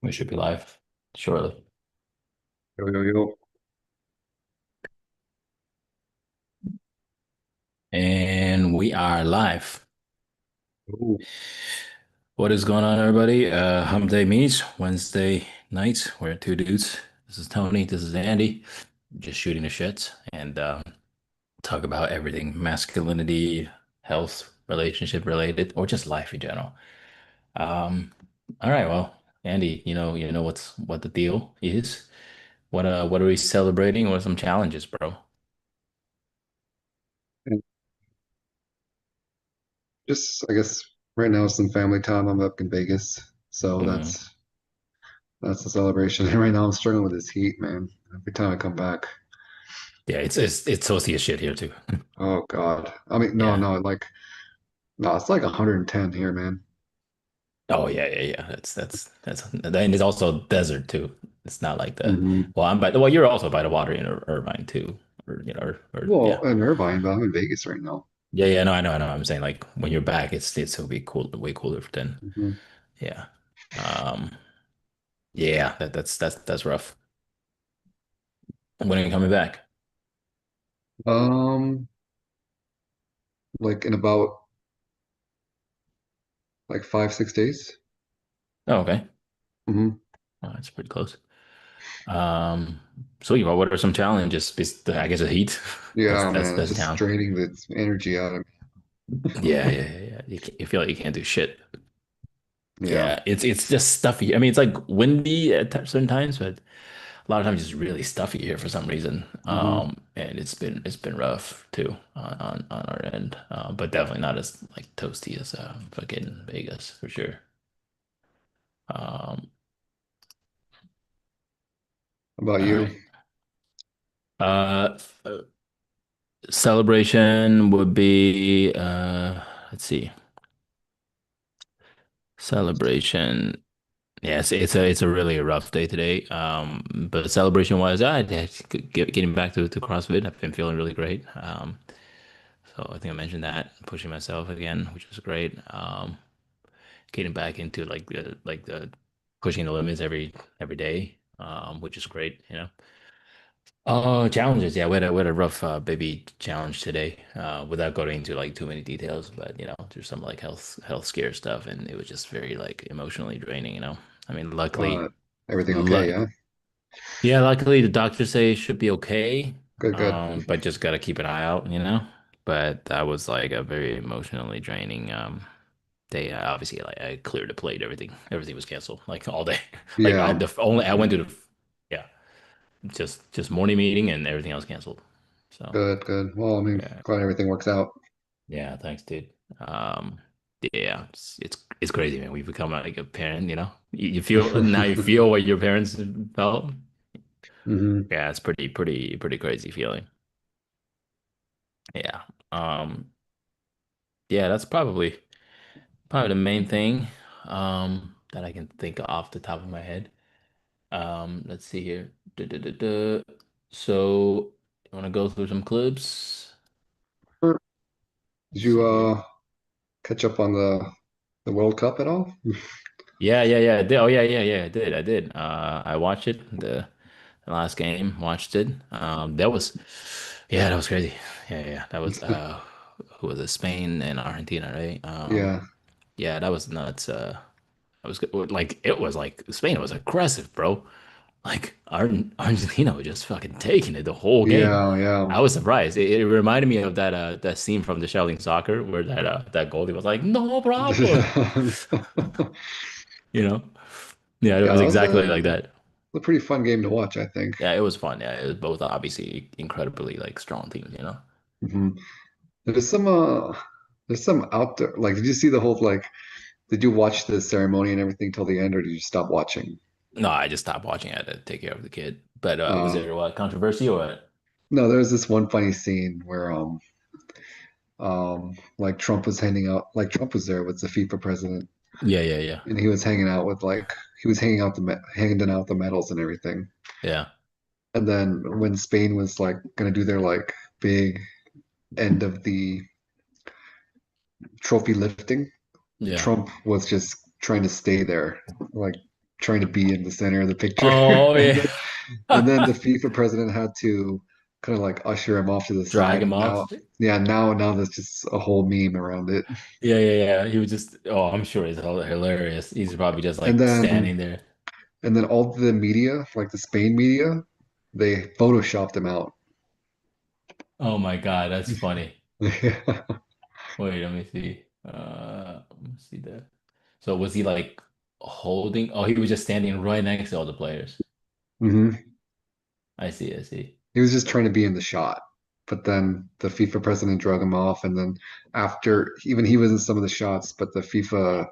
We should be live shortly. Yo, yo, yo. And we are live. Ooh, What is going on, everybody? Hump Day meets Wednesday nights. We're two dudes. This is Tony. This is Andy. Just shooting the shit and talk about everything masculinity, health, relationship related, or just life in general. Um, all right, well, Andy, you know what the deal is. What are we celebrating? What are some challenges, bro? and just I guess right now is some family time. I'm up in Vegas, so Hmm. that's the celebration. And right now I'm struggling with this heat, man. Every time I come back, Yeah, it's salty as shit here too. oh God. I mean, no, Yeah. no, no, it's like 110 here, man. Oh yeah, yeah, yeah. That's and it's also desert too. It's not like the hmm well, you're also by the water in Irvine too, or or Well, yeah, in Irvine, but I'm in Vegas right now. yeah, yeah. No, I know, I know. I'm saying like when you're back, it'll be cool, way cooler than hmm yeah, um, yeah. That's rough. When are you coming back? Um, like in about like 5, 6 days. Oh, okay. hmm Oh, that's pretty close. Um, so what are some challenges? I guess the heat. That's Yeah, that's man, it's that's just town. draining the energy out of Yeah, me. yeah, yeah, yeah. You feel like you can't do shit. Yeah. Yeah, it's just stuffy. I mean, it's like windy at certain times, but a lot of times it's really stuffy here for some reason. hmm And it's been rough too on our end. But definitely not as like toasty as fucking Vegas for sure. Um, How about all you? right. Uh, Celebration would be let's see. Celebration. Yeah, it's a really rough day today. But celebration wise, getting back to CrossFit, I've been feeling really great. So I think I mentioned that pushing myself again, which was great. Getting back into like the pushing the limits every day, which is great. Oh, challenges. Yeah, we had a rough baby challenge today. Without going into like too many details, but there's some like health scare stuff, and it was just very like emotionally draining. I mean, luckily. Uh, Everything okay? Luck Yeah. Yeah, luckily the doctors say it should be okay. Good, good. But just gotta keep an eye out. But that was like a very emotionally draining day. Obviously, like I cleared the plate, everything was canceled, like all day. Like Yeah, I went to the yeah, just morning meeting and everything else canceled. So good, good. Well, I mean, yeah, glad everything works out. yeah, thanks, dude. Um, yeah, it's crazy, man. We've become like a parent. You feel now you feel what your parents felt. hmm Yeah, it's pretty crazy feeling. Yeah. Um, yeah, that's probably the main thing that I can think of off the top of my head. Let's see here. So you want to go through some clips? Did Let's you see here. catch up on the World Cup at all? Yeah, yeah, yeah. I did. Oh, yeah, yeah, yeah. I did. I did. I watched it. The last game. Watched it. Yeah, that was crazy. Yeah, yeah. That was who was it? Spain and Argentina, right? Yeah, Yeah, that was nuts. I was like, it was like Spain was aggressive, bro. Like Argentina was just fucking taking it the whole game. yeah, yeah. I was surprised. It reminded me of that scene from the Shelling Soccer where that goalie was like, "No problem," you know? Yeah, it Yeah, was exactly like it that. was a pretty fun game to watch, I think. Yeah, it was fun. Yeah, it was both obviously incredibly like strong teams. hmm There's some there's some out there. Like, did you see the whole like? Did you watch the ceremony and everything till the end, or did you stop watching? No, I just stopped watching. I had to take care of the kid. But was Uh, there what controversy or what? no, there's this one funny scene where like Trump was there with the FIFA president, Yeah, yeah, yeah, and he was hanging out with like he was handing out the medals and everything. yeah, And then when Spain was like gonna do their like big end of the trophy lifting, yeah. Trump was just trying to stay there, like trying to be in the center of the picture. Oh And yeah. then and then the FIFA president had to kind of like usher him off to the Drag side. him And off. now, yeah, now there's just a whole meme around it. Yeah, yeah, yeah. He was just, oh, I'm sure it's hilarious. He's probably just And like then standing there. and then all the media, like the Spain media, they photoshopped him out. Oh my God, that's funny. Yeah. Wait, let me see. Let me see there. So was he like holding? Oh, he was just standing right next to all the players. hmm I see, I see. He was just trying to be in the shot. But then the FIFA president drug him off, and then after even he was in some of the shots, but the FIFA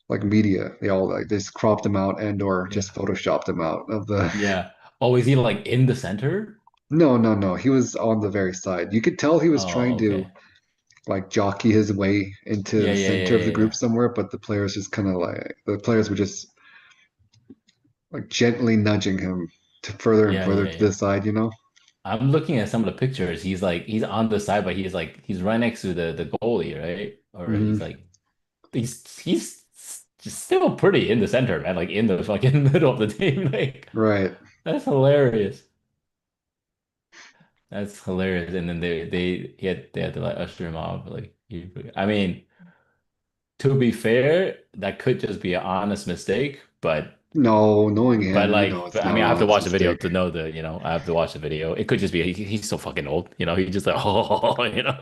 like media, they all like they just cropped him out and or Yeah. just photoshopped him out of the Yeah. Oh, is he like in the center? No, no, no. He was on the very side. You could tell he was Oh, trying to okay. like jockey his way into Yeah, the yeah, yeah, center of the yeah, group yeah. somewhere, but the players just kind of like the players were just like gently nudging him to further and Yeah, further yeah, to yeah. the side, you know? I'm looking at some of the pictures. He's like he's on the side, but he's right next to the goalie, right? Or he's hmm like he's just still pretty in the center, man. Like in the fucking middle of the team. Like Right. that's hilarious. That's hilarious. And then they had to like usher him off. Like I mean, to be fair, that could just be an honest mistake, No, knowing but him, you know like it's I not mean an I have to honest watch the video mistake. to know that, I have to watch the video. It could just be he's so fucking old, He just like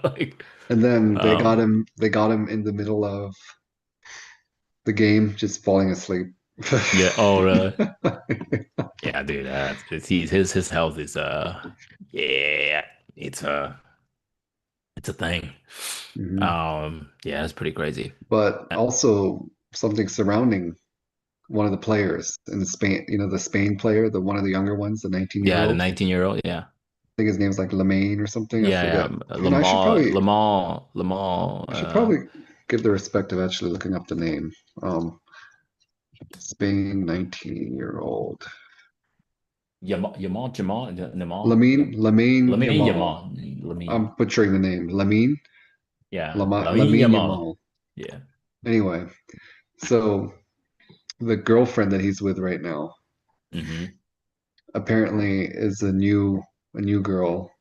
like And then um they got him in the middle of the game, just falling asleep. yeah, oh really? Yeah, dude, his health is yeah, it's a it's a thing. Mhm. Yeah, it's pretty crazy. But also something surrounding one of the players in the Spain, you know, the Spain player, the one of the younger ones, the 19-year Yeah, the old. I 19-year-old, yeah. think his name's like Lemaine or something. I Yeah, forget. yeah. You know, Lamar, I should probably give the respect of actually looking up the name. Spain 19-year-old. Lamine Lamine Yamal. Yamal, Lamine, I'm butchering the name. yeah, Lamine Lamine Yamal, Yamal. yeah. Anyway, so the girlfriend that he's with right now Mm-hmm. apparently is a new girl,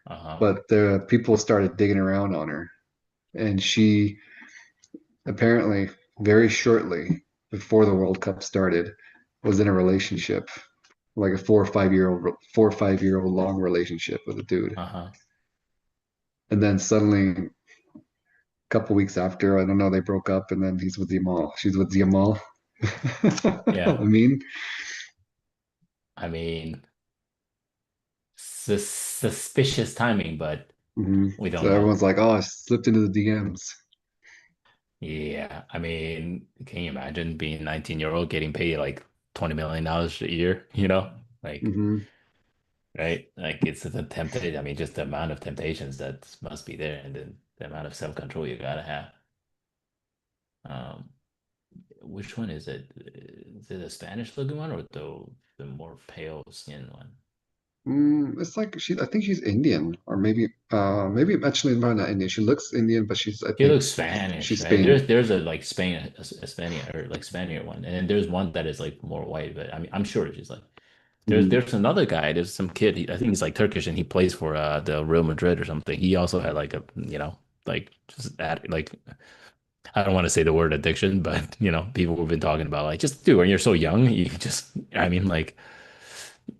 Uh-huh. but the people started digging around on her, and she apparently very shortly before the World Cup started was in a relationship, like a 4 or 5 year old long relationship with a dude, Uh-huh. and then suddenly a couple weeks after, I don't know, they broke up, and then he's with Yamal. She's with Yamal. I Yeah. mean, I mean, suspicious timing, but we so don't know. everyone's like, "Oh, I slipped into the DMs." Yeah. I mean, can you imagine being a 19-year-old getting paid like $20 million a year, Like, hmm right? Like it's a tempted. I mean, just the amount of temptations that must be there and then the amount of self-control you gotta have. Um, which one is it? Is it a Spanish looking one or the more pale skinned one? It's like I think she's Indian, or maybe actually not Indian. She looks Indian, but I He think looks Spanish, she's right? Spain. There's a like Spain a Spaniard or like Spaniard one, and then there's one that is like more white. But I mean, I'm sure she's like hmm there's another guy. There's some kid. I think he's like Turkish, and he plays for the Real Madrid or something. He also had like a like just that like I don't want to say the word addiction, but people have been talking about like just dude when you're so young, you just I mean like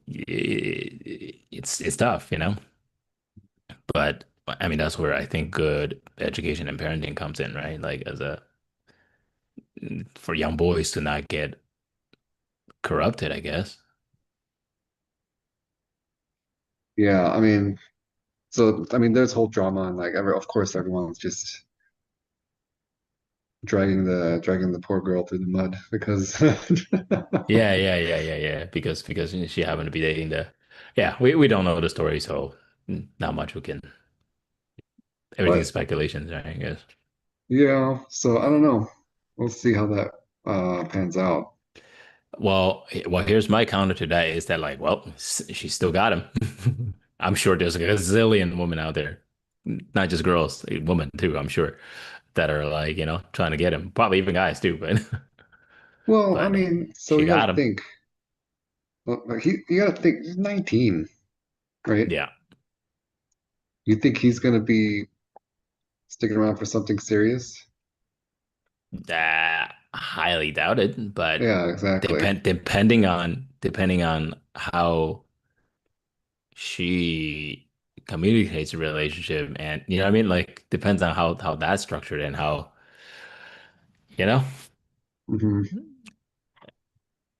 it's tough, But I mean that's where I think good education and parenting comes in, right? Like as a for young boys to not get corrupted, I guess. Yeah, I mean, so I mean, there's whole drama and like, of course, everyone's just dragging the poor girl through the mud because Yeah, yeah, yeah, yeah, yeah. Because she happened to be dating the yeah, we don't know the story, so not much we can everything's but speculations, right? I guess. yeah, so I don't know. We'll see how that pans out. Well, here's my counter to that is that like, well, she still got him. I'm sure there's a gazillion women out there, not just girls, women too, I'm sure, that are like, trying to get him. Probably even guys too, but Well, I but mean, so she you got got to him. think. Well, you got to think. He's 19, right? Yeah, You think he's going to be sticking around for something serious? that highly doubted, but Yeah, exactly. depending on how she communicates the relationship, and you know what I mean, like depends on how that's structured and how you know Hmm.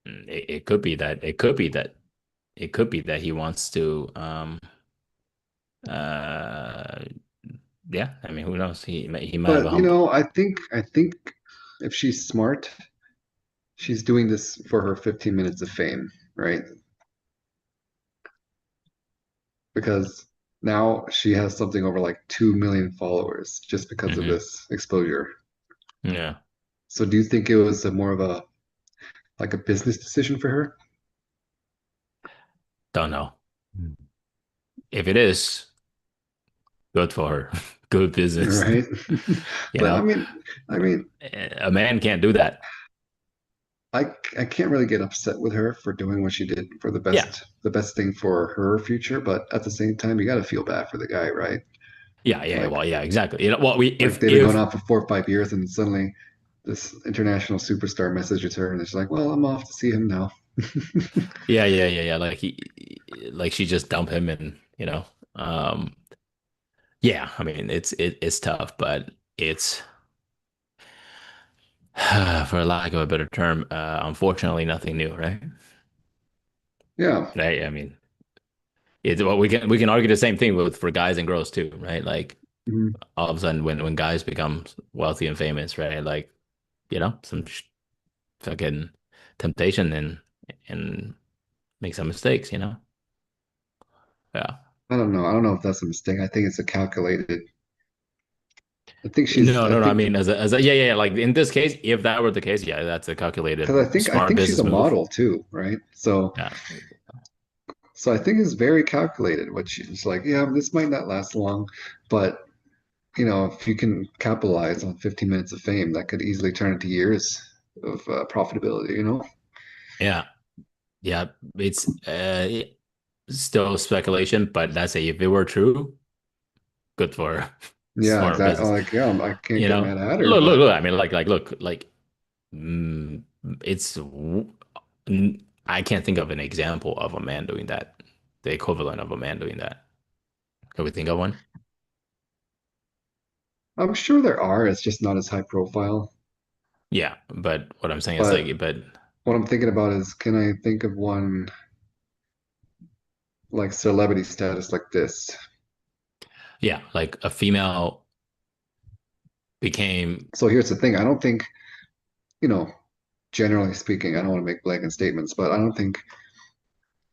it could be that it could be that he wants to uh yeah, I mean, who knows, he might have a But hump. I think if she's smart, she's doing this for her 15 minutes of fame, right? Because now she has something over like 2 million followers just because of Hmm. this exposure. Yeah, So do you think it was a more of a like a business decision for her? don't know. If it is, good for her. Good business. Right? You But I know, mean, I mean, a man can't do that. I can't really get upset with her for doing what she did for Yeah. the best thing for her future, but at the same time, you got to feel bad for the guy, right? Yeah, yeah, Like well, yeah, exactly. You know, well, we like they've been going out for 4 or 5 years, and suddenly this international superstar messages her, and it's like, well, I'm off to see him now. yeah, yeah, yeah, yeah, like like she just dumped him, and yeah, I mean, it's tough, but it's for lack of a better term, unfortunately, nothing new, right? Yeah. Right. I mean, it's well, we can argue the same thing with for guys and girls too, right? Like Mhm. all of a sudden, when guys become wealthy and famous, right? Like some fucking temptation and make some mistakes, you know? Yeah. I don't know. I don't know if that's a mistake. I think it's a calculated. I think she's. No, I no, no. I think mean, yeah, yeah, yeah. Like in this case, if that were the case, yeah, that's a because calculated, I smart think she's business a move. model too, right? Yeah. So I think it's very calculated. What she's like, yeah, this might not last long, but if you can capitalize on 15 minutes of fame, that could easily turn into years of profitability. Yeah. Yeah. It's still speculation, but let's say if it were true, good for her. Yeah, Smart exactly. business. Like, yeah, I can't You get know, mad at her, look, look, but look. I mean, look, mm, it's. I can't think of an example of a man doing that. The equivalent of a man doing that. Can we think of one? I'm sure there are. It's just not as high profile. Yeah, but what I'm saying is But like, but what I'm thinking about is, can I think of one like celebrity status like this? yeah, like a female became, So here's the thing. I don't think, you know, generally speaking, I don't want to make blanket statements, but I don't think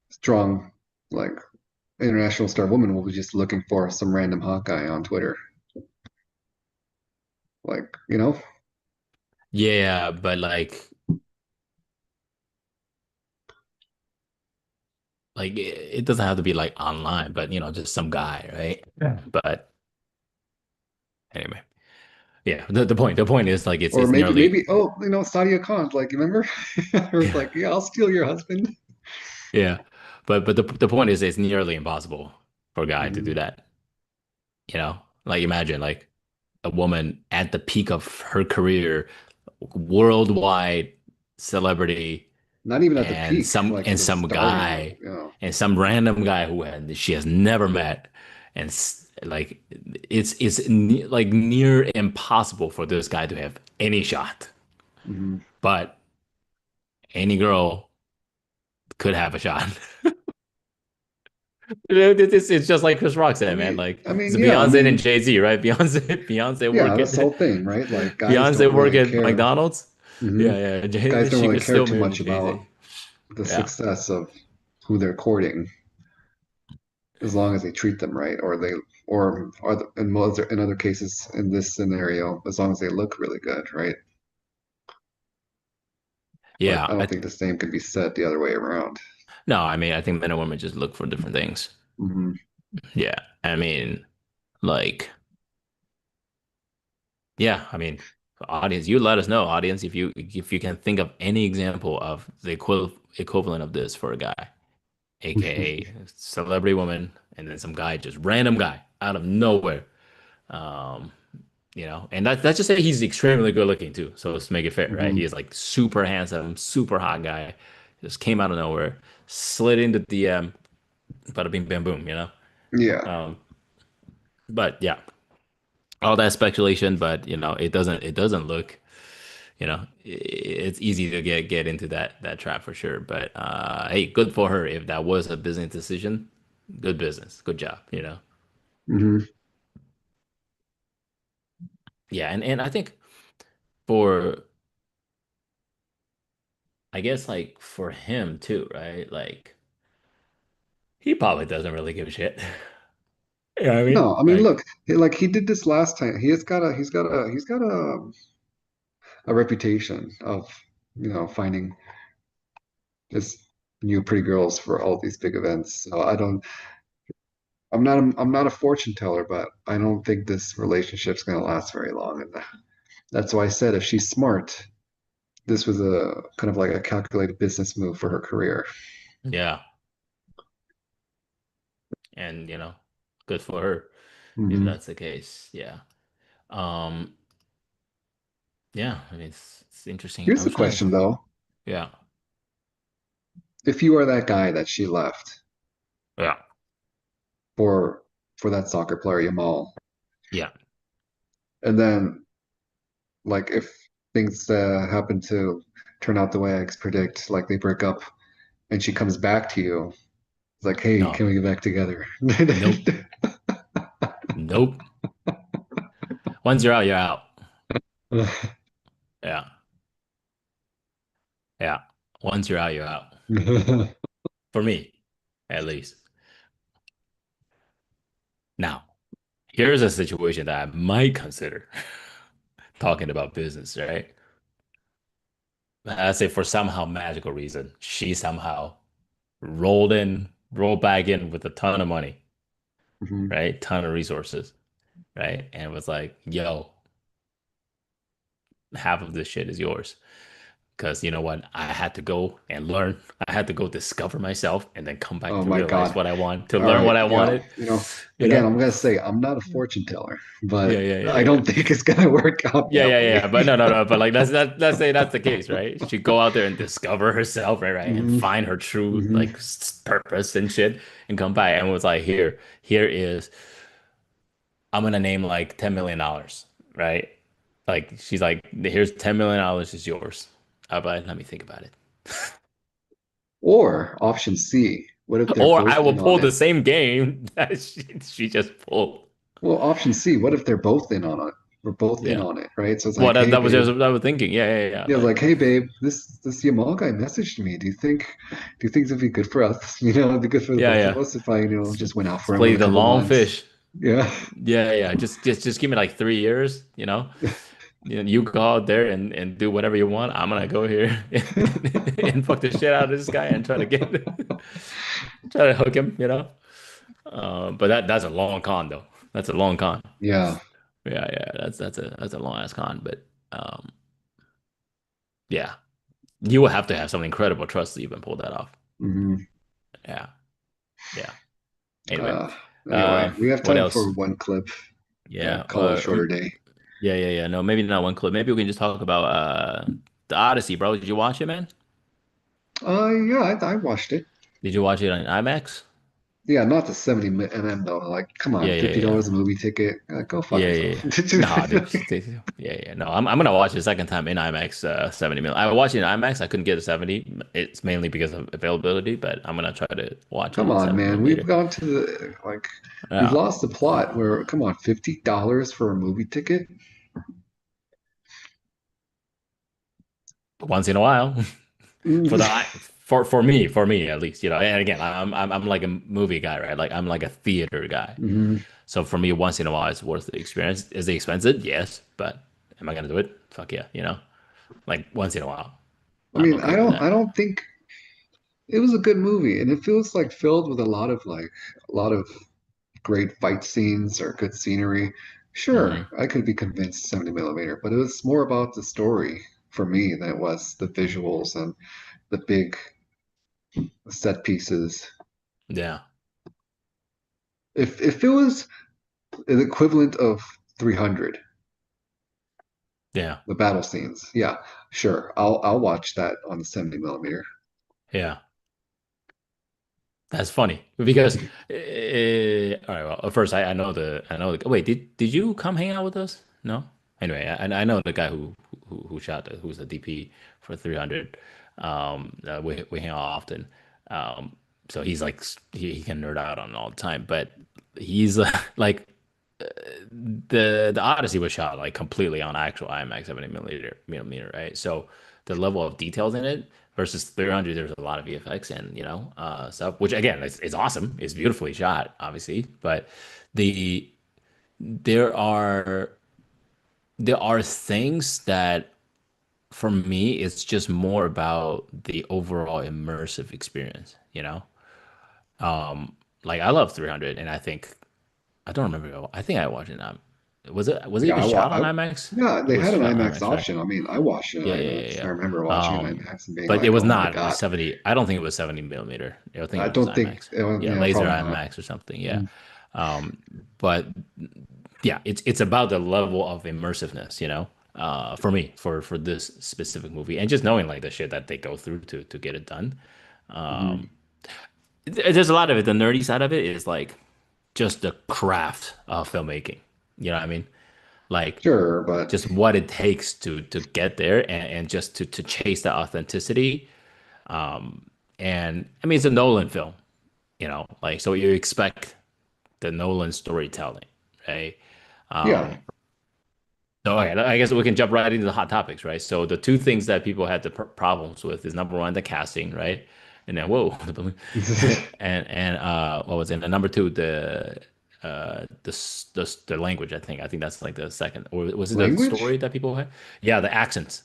strong, like international star woman will be just looking for some random hot guy on Twitter. Like. yeah, but like it doesn't have to be like online, but just some guy, right? Yeah. But anyway, yeah. The point is like Or it's nearly, oh, Sadia Khan, like, remember? I was yeah, like, yeah, I'll steal your husband. yeah. But the point is it's nearly impossible for a guy to do Mhm. that. Like imagine like a woman at the peak of her career, worldwide celebrity, Not even at the and peak, some like and the some starting of, guy and some random guy she has never met, and like like near impossible for this guy to have any shot, Mhm. but any girl could have a shot. It's just like Chris Rock said, man. Like it's Yeah, Beyonce and Jay-Z, right? Beyonce yeah, work that's at the whole thing, right? Like, guys don't Beyonce work really at care. McDonald's. Hmm. Yeah, yeah. Guys don't She really could care still too marry much about Jay-Z. the Yeah. success of who they're courting, as long as they treat them right, in other cases in this scenario, as long as they look really good, right? But Yeah. I don't think the same can be said the other way around. No, I mean, I think men and women just look for different things. Hmm. Yeah. I mean, like, yeah, I mean. Audience, you let us know, audience, if you can think of any example of the equivalent of this for a guy, aka celebrity woman, and then some guy, just random guy out of nowhere. Um, and that's just say he's extremely good looking too. So let's make it fair, right? He Hmm. is like super handsome, super hot guy, just came out of nowhere, slid into DM, bada bing bam boom, Yeah. Um, but yeah, all that speculation, but it doesn't look, it's easy to get into that trap for sure. But hey, good for her if that was a business decision. Good business, good job. Hmm. Yeah, and I think for I guess like for him too, right? Like he probably doesn't really give a shit. You know what I mean? No, I mean, Like, look, like he did this last time. He's got a reputation of, finding just new pretty girls for all these big events. So I'm not a fortune teller, but I don't think this relationship's going to last very long. And that's why I said if she's smart, this was a kind of like a calculated business move for her career. yeah, and good for her if Hmm. that's the case. Yeah. Um, yeah, I mean it's interesting. Here's I'm the trying to, question though. yeah, If you are that guy that she left yeah, for that soccer player Yamal, yeah. and then like if things happen to turn out the way I predict, like they break up and she comes back to you, it's like, hey, No, can we get back together? nope, nope. Once you're out, you're out. Yeah, yeah. Once you're out, you're out. For me, at least. Now, here's a situation that I might consider talking about business, right? I say for somehow magical reason, she somehow rolled back in with a ton of money, Mhm. right? Ton of resources, right? And was like, yo, half of this shit is yours. Because you know what? I had to go and learn. I had to go discover myself and then come back Oh to my realize God. what I want, to All learn right. what I Yeah. wanted, you Again, know? I'm gonna say I'm not a fortune teller, Yeah, but yeah, yeah, I yeah. don't think it's gonna work out Yeah, that yeah, way. yeah. But no, no, no. But like let's say that's the case, right? She go out there and discover herself, right, right, and Hmm. find her true Hmm. like purpose and shit, and come back and was like, here is I'm gonna name like $10 million, right? Like she's like, here's $10 million is yours. I'll be like, let me think about it. Or option C, what if they're Or I both will in on pull the it? same game that she just pulled. Well, option C, what if they're both in on it? We're both in Yeah. on it, right? So it's Well, like, that, hey, that was babe. just what I was thinking. Yeah, yeah, yeah. Yeah, it's Like, like, hey, babe, this Yamal guy messaged me. Do you think it'd be good for us? It'd be good for the yeah, both of yeah. us if I, Let's, just went out let's for him in play a the couple long months. fish. Yeah. Yeah, yeah. Just give me like 3 years. You go out there and do whatever you want. I'm gonna go here and fuck the shit out of this guy and try to get try to hook him. But that's a long con though. That's a long con. Yeah. Yeah, yeah. That's a long ass con. But yeah, you will have to have some incredible trust to even pull that off. Hmm. Yeah, yeah. Anyway, Uh, anyway, we have what time else? for one clip. Yeah, Call it a shorter day. yeah, yeah, yeah. No, maybe not one clip. Maybe we can just talk about the Odyssey, bro. Did you watch it, man? Yeah, I watched it. Did you watch it on IMAX? Yeah, not the 70 mm though. Like, come Yeah, on, yeah, yeah. $50 a movie ticket. Go fuck Yeah, yeah, yourself. yeah. Nah, dude. Yeah, yeah. No, I'm gonna watch it a second time in IMAX 70 mil. I watched it in IMAX. I couldn't get a 70. It's mainly because of availability, but I'm gonna try to watch it Come in on, 70 man. We've millimeter. gone to the like we've Yeah. lost the plot where come on, $50 for a movie ticket? Once in a while. For Mm. the for me at least, and again, I'm like a movie guy, right? Like I'm like a theater guy. Mhm. So for me, once in a while, it's worth the experience. Is it expensive? Yes, but am I gonna do it? Fuck yeah, like once in a while, I I'm mean, okay with I that. don't think it was a good movie, and it feels like filled with a lot of great fight scenes or good scenery. Sure, I could be convinced 70 millimeter, but it was more about the story for me than it was the visuals and the big set pieces. Yeah, If it was an equivalent of 300, yeah, the battle scenes, yeah, sure, I'll watch that on the 70 millimeter. yeah. That's funny because all right. Well, first I know the. Wait, did you come hang out with us? No. Anyway, I know the guy who shot who's the DP for 300. We hang out often. So he's like he can nerd out on it all the time, but he's like the Odyssey was shot like completely on actual IMAX 70 millimeter, right? So the level of details in it versus 300, there's a lot of VFX and stuff, which again it's awesome. It's beautifully shot, obviously, but the there are there are things that for me it's just more about the overall immersive experience, you know? Like I love 300 and I don't remember. I think I watched it. Was it Yeah, even shot on IMAX? yeah, It they was had an shot on IMAX IMAX, right? option. I mean, I watched it in Yeah, yeah, yeah, IMAX. I yeah. remember watching it in IMAX and being But it like, was "Oh my not God." 70. I don't think it was 70 millimeter. I think I it was don't think IMAX. it was, Yeah, yeah, laser probably not. IMAX or something. Yeah. Mhm. But yeah, it's about the level of immersiveness, for me, for this specific movie, and just knowing like the shit that they go through to get it done. Mhm. There's a lot of it. The nerdy side of it is like just the craft of filmmaking. You know what I mean? Like Sure, but just what it takes to get there and just to chase that authenticity. And I mean, it's a Nolan film, like so you expect the Nolan storytelling, right? yeah. So okay, I guess we can jump right into the hot topics, right? So the two things that people had the problems with is number one, the casting, right? And then whoa, and what was it? And number two, the language. I think that's like the second, or was it the Language? story that people had? Yeah, the accents.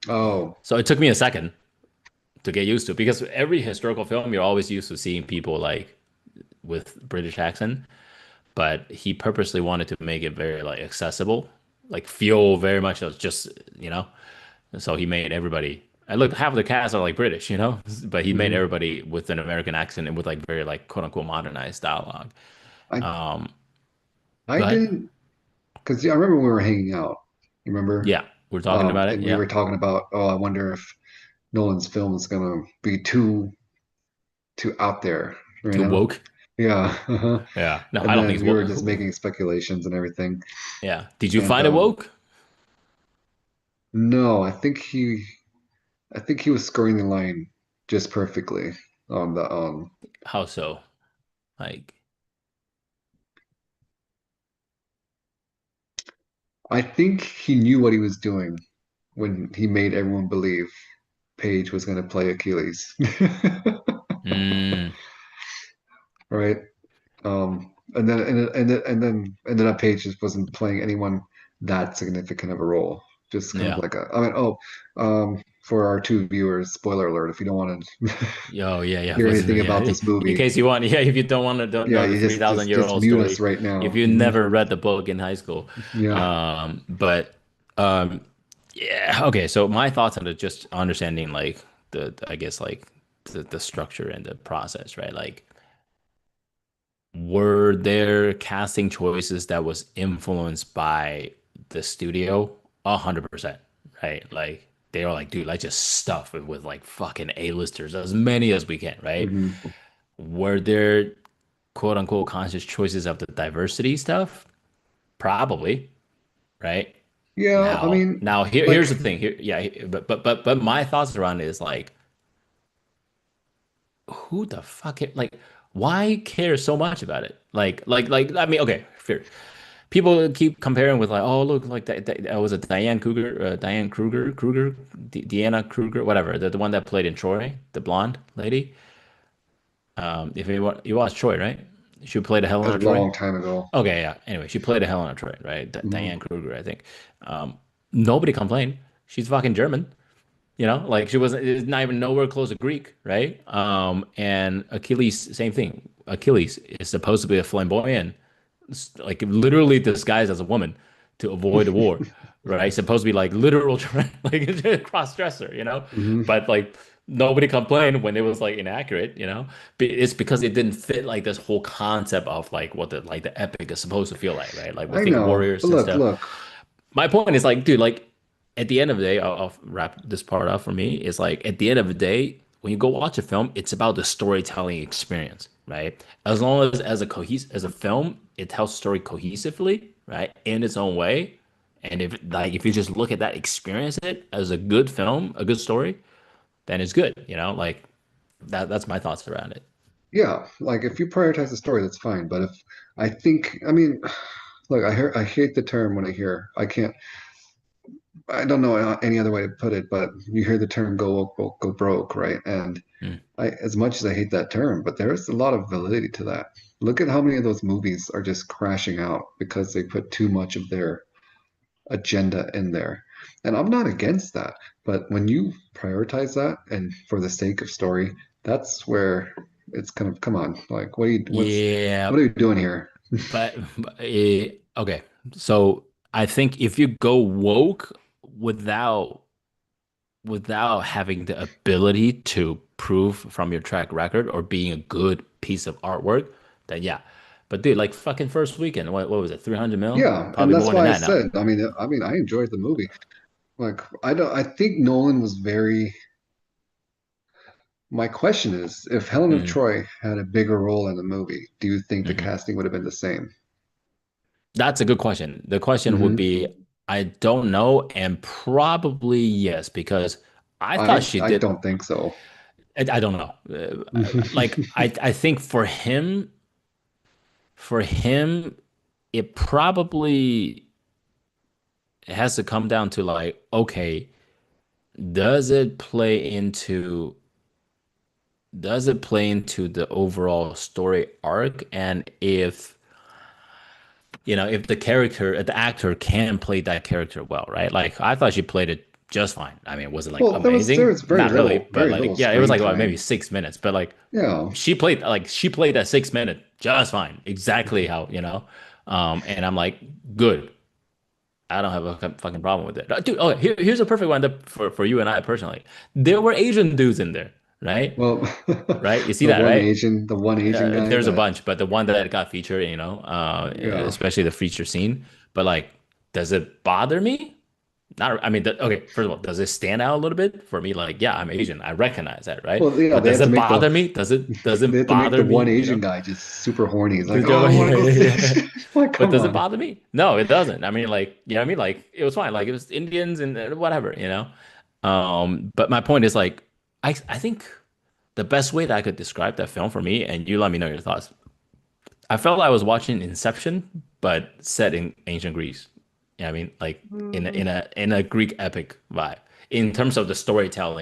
Oh, So it took me a second to get used to because every historical film you're always used to seeing people like with British accent, but he purposely wanted to make it very like accessible, like feel very much as just you know. So he made everybody. I look half of the cast are like British, but he made mhm. everybody with an American accent and with like very like quote unquote modernized dialogue. I Um, I go ahead. didn't because yeah, I remember we were hanging out. You remember? Yeah, we're talking about it. And we Yeah, were talking about, oh, I wonder if Nolan's film is gonna be too out there, you too know? woke. Yeah. Uh-huh. Yeah, no, I And don't think then it's we were woke. just making speculations and everything. Yeah, did you And find it woke? no, I think he was scoring the line just perfectly on the How so? Like, I think he knew what he was doing when he made everyone believe Paige was going to play Achilles. mm, Right? And then ended up Paige just wasn't playing anyone that significant of a role. Just kind of yeah. like a, I mean, oh, for our two viewers, spoiler alert, if you don't want to Yo, yeah, yeah. hear Listen, anything yeah. about this In movie, case you want, yeah, if you don't want to don't yeah, know the you three thousand year just old mute us story, right if now. you Mhm. never read the book in high school, Yeah. but yeah, okay. So my thoughts on it, just understanding like I guess like the structure and the process, right? Like, were there casting choices that was influenced by the studio? 100%, right? Like they were like, dude, let's just stuff it with like fucking A-listers, as many as we can, right? Hmm. Were there quote unquote conscious choices of the diversity stuff? Probably, right? Yeah, I Now, mean, now here's the like, thing. Here, yeah, but my thoughts around it is like, who the fuck like why care so much about it? Like I mean, okay, fair. People keep comparing with like, oh look, like that was a Deanna Kruger, whatever, the one that played in Troy, the blonde lady. If you watched Troy, right? She played a a Helena Troy. long time ago. Okay, yeah. Anyway, she played a Helena Troy, right? Hmm. Diane Kruger, I think. Nobody complained. She's fucking German. Like she wasn't it's not even nowhere close to Greek, right? And Achilles, same thing. Achilles is supposed to be a flamboyant. like literally disguised as a woman to avoid the war, right? Supposed to be like literal like cross dresser, you know? Hmm. But like nobody complained when it was like inaccurate, you know? It's because it didn't fit like this whole concept of like what the epic is supposed to feel like, right? Like I with the know, but warriors and look, stuff. look. My point is like, dude, like at the end of the day, I'll wrap this part up for me. Is like at the end of the day, when you go watch a film, it's about the storytelling experience, right? As long as as a film, it tells the story cohesively, right, in its own way. And if you just look at that, experience it as a good film, a good story, then it's good, you know? Like that's my thoughts around it. Yeah, like if you prioritize the story, that's fine. But if I think, I mean, look, I hate the term when I hear I can't. I don't know any other way to put it, but you hear the term "go woke, go broke," right? And Mm. as much as I hate that term, but there is a lot of validity to that. Look at how many of those movies are just crashing out because they put too much of their agenda in there. And I'm not against that, but when you prioritize that and for the sake of story, that's where it's kind of come on, like Yeah, what are you doing here? but okay. So I think if you go woke without having the ability to prove from your track record or being a good piece of artwork, then yeah. But dude, like fucking first weekend, what was it, 300 mil? Yeah, and Probably that's more than why I that now. said, I mean, I enjoyed the movie. Like, I think Nolan was very. My question is, if Helen of Mm, Troy had a bigger role in the movie, do you think the hmm. casting would have been the same? That's a good question. The question would Hmm. be, I don't know, and probably yes, because I thought she I did. don't think so. I don't know. Like I think for him, it probably has to come down to like, okay, does it play into the overall story arc? And if if the actor can play that character well, right? Like I thought she played it just fine. I mean, was it like Well, there amazing? was Not really, but very like little yeah, it was screen like about maybe time. 6 minutes, but like Yeah. she played that 6 minute just fine, exactly how, and I'm like, good. I don't have a fucking problem with it. Dude, oh, here's a perfect one for you and I personally. There were Asian dudes in there, right? Well, Right? You see that, right? The one Asian guy There's a that, bunch, but the one that got featured, yeah. especially the feature scene. But like, does it bother me? Not, I mean, okay, first of all, does it stand out a little bit for me? Like, yeah, I'm Asian. I recognize that, right? Well, yeah, But does it bother me? Does they it had to make the bother one me? Asian guy just super horny. He's like, The oh, I Joe, want to yeah, go see this. yeah. Like, But come does it on. bother me? No, it doesn't. I mean, like, you know what I mean? Like, it was fine. Like, it was Indians and whatever, you know? But my point is like, I think the best way that I could describe that film for me, and you let me know your thoughts. I felt like I was watching Inception, but set in ancient Greece. You know what I mean? Like in a Mm. in a in a Greek epic vibe in terms of the storytelling